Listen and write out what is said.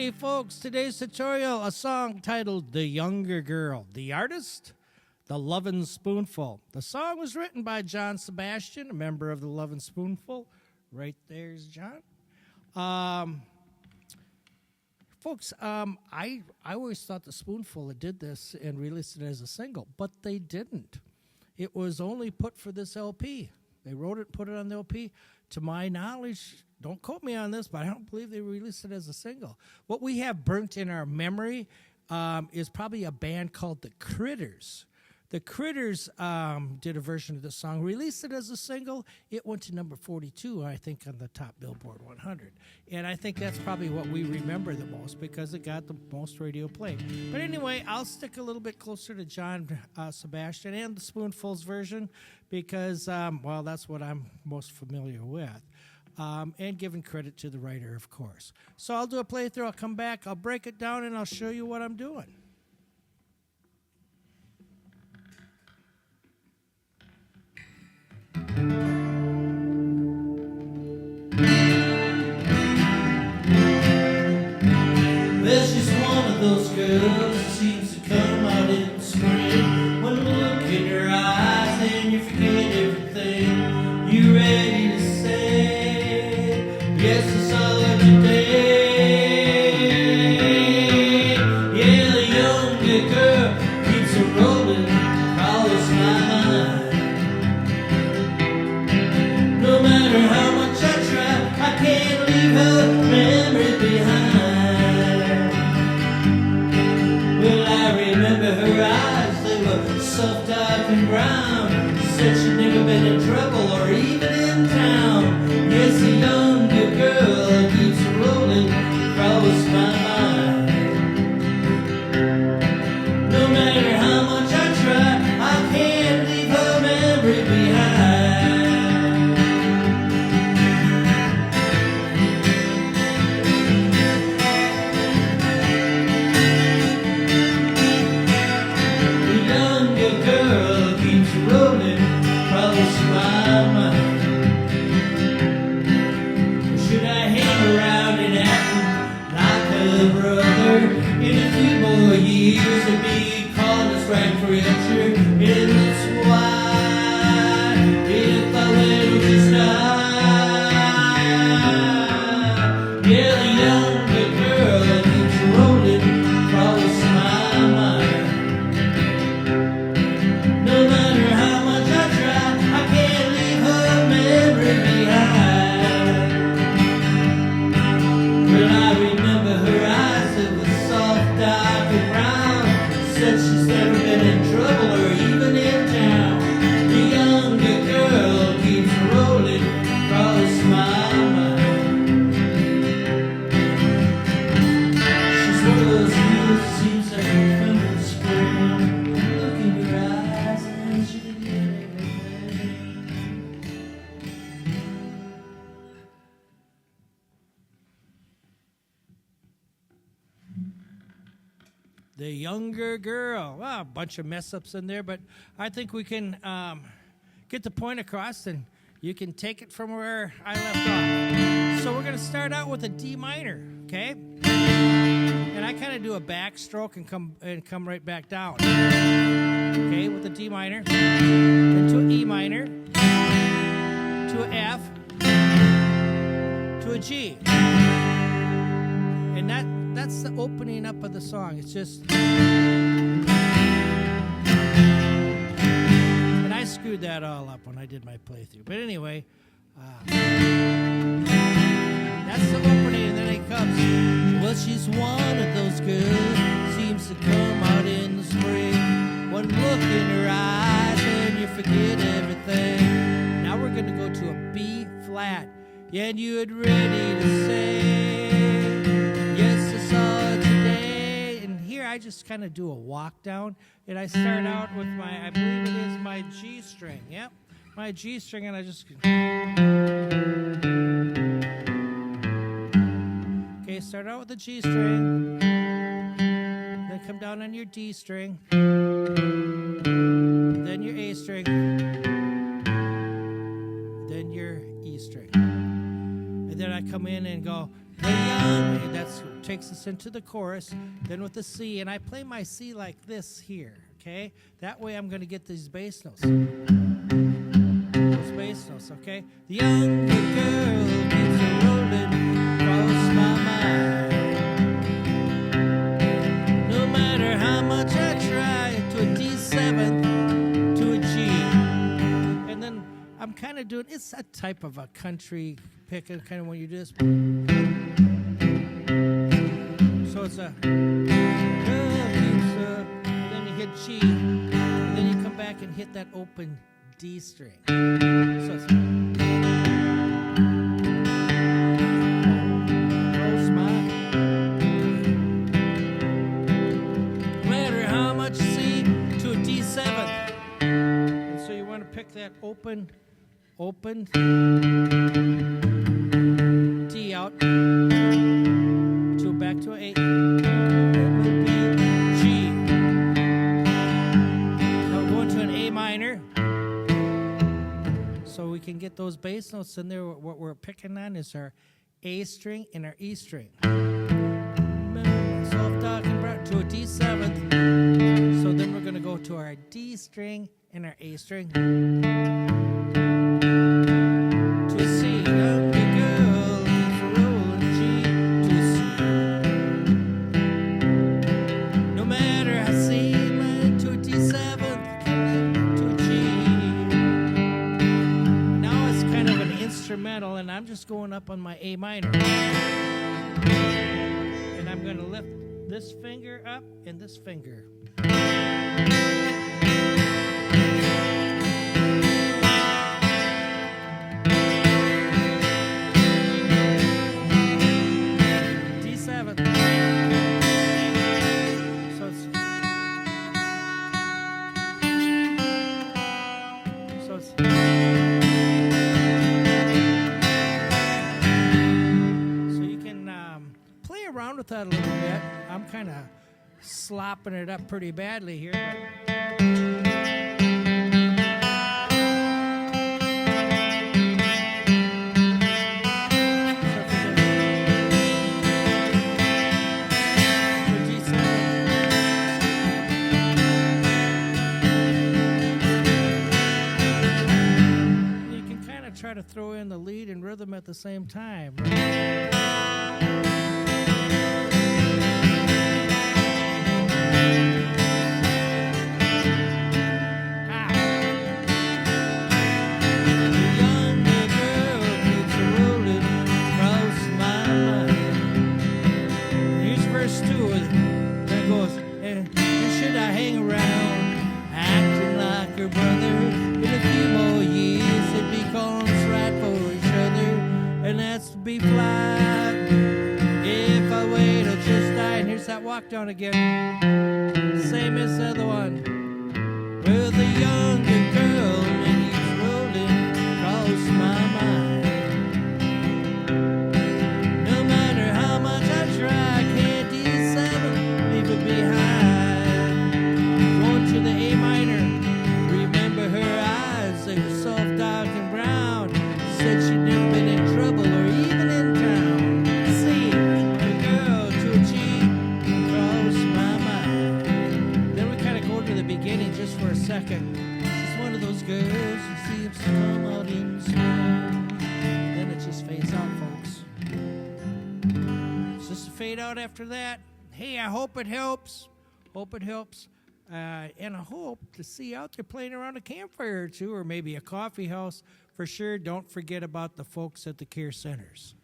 Hey folks, today's tutorial, a song titled The Younger Girl. The artist, the Lovin' Spoonful. The song was written by John Sebastian, a member of the Lovin' Spoonful. Right there's John. Folks, I always thought the Spoonful did this and released it as a single, but they didn't. It was only put for this LP. They wrote it, put it on the LP. To my knowledge, don't quote me on this, but I don't believe they released it as a single. What we have burnt in our memory is probably a band called The Critters. The Critters did a version of the song, released it as a single. It went to number 42, I think, on the top Billboard 100. And I think that's probably what we remember the most because it got the most radio play. But anyway, I'll stick a little bit closer to John Sebastian and the Spoonful's version because, well, that's what I'm most familiar with. And giving credit to the writer, of course. So I'll do a playthrough. I'll come back. I'll break it down, and I'll show you what I'm doing. Well, she's one of those girls that seems to come out in the spring. One look in her eyes and you forget everything. You ready to say, yes, I saw her today. Yeah, the younger girl keeps her rolling across my mind. No matter how much I try, I can't leave her memory behind. Her eyes, they were soft, dark, and brown. Said she'd never been in trouble or even in town. Yes, a younger girl keeps rolling across my mind. No matter how much I try, I can't leave her memory behind. Should I hang around and act like a brother? In a few more years I'd be calling us right for future. And that's why if I let her just die, yeah, the younger girl keeps rolling across my mind. No matter how much I try, I can't leave her memory behind. Well, I remember her eyes that were soft, dark, and brown. Said she's never been in trouble or even in town. The younger girl keeps rolling across my mind. She's one of those girls that seems like a from the spring. Look in her eyes and she can get everything. The Younger Girl. Well, a bunch of mess-ups in there, but I think we can get the point across, and you can take it from where I left off. So we're going to start out with a D minor, okay? And I kind of do a backstroke and come right back down. Okay, with a D minor, then to an E minor, to an F, to a G. And that's the opening up of the song. It's just... And I screwed that all up when I did my playthrough. But anyway, that's the opening, and then it comes. Well, she's one of those girls, seems to come out in the spring. One look in her eyes and you forget everything. Now we're going to go to a B flat. Yeah, and you had ready to say, yes, I saw it today. And here I just kind of do a walk down, and I start out with my, I believe it is my G string. Yep, my G string, and I just... Okay, start out with the G string, then come down on your D string, then your A string, then your E string. And then I come in and go, The young, that's what takes us into the chorus. Then with the C, and I play my C like this here, okay? That way I'm going to get these bass notes. Those bass notes, okay? The younger girl keeps a rolling across my mind. No matter how much I try, to a D7, to a G. And then I'm kind of doing, it's a type of a country pick, kind of when you do this. So it's a, and then you hit G, and then you come back and hit that open D string. So it's, close my, no matter how much C to a D7. And so you want to pick that open D out to back to A. G. Now we're going to an A minor. So we can get those bass notes in there. What we're picking on is our A string and our E string. Soft dog and brown to a D7. So then we're going to go to our D string and our A string. To a C. Younger girl keeps a rolling G to a C. No matter how C, to a D7 to a G. Now it's kind of an instrumental, and I'm just going up on my A minor. And I'm going to lift this finger up and this finger. D7. So it's so you can play around with that a little bit. I'm kind of slopping it up pretty badly here. You can kind of try to throw in the lead and rhythm at the same time. Be flat if I wait, I'll just die. And here's that walk down again, same as the other one. Well, the younger girl keeps rolling across my mind. No matter how much I try, I can't D7 leave it behind. Going to the A minor, remember her eyes, they were soft, dark, and brown. Said she'd never been in trouble or even in town. C, the girl to a G, cross my mind. Then we kind of go to the beginning just for a second. She's one of those girls who seems to come out in spring. Then it just fades out, folks. It's just a fade out after that. Hey, I hope it helps. Hope it helps. And I hope to see you out there playing around a campfire or two, or maybe a coffee house. For sure, don't forget about the folks at the care centers.